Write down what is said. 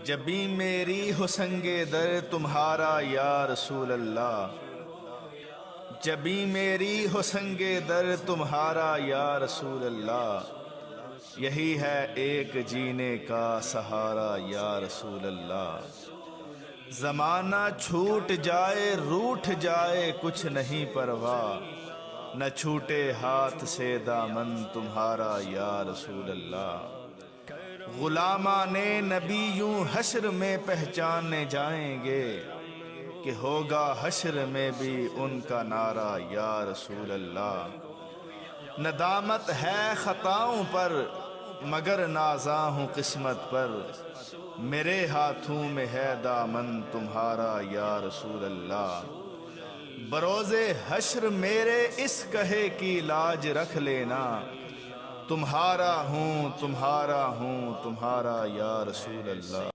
جبیں میری ہو سنگ در تمہارا یا رسول اللہ، جبیں میری ہو سنگ در تمہارا یا رسول اللہ، یہی ہے ایک جینے کا سہارا یا رسول اللہ۔ زمانہ چھوٹ جائے روٹھ جائے کچھ نہیں پرواہ، نہ چھوٹے ہاتھ سے دامن تمہارا یا رسول اللہ۔ غلامان نبی یوں حشر میں پہچانے جائیں گے کہ ہوگا حشر میں بھی ان کا نعرہ یا رسول اللہ۔ ندامت ہے خطاؤں پر مگر نازاں ہوں قسمت پر، میرے ہاتھوں میں ہے دامن تمہارا یا رسول اللہ۔ بروز حشر میرے اس کہے کی لاج رکھ لینا، تمہارا ہوں تمہارا ہوں تمہارا یا رسول اللہ۔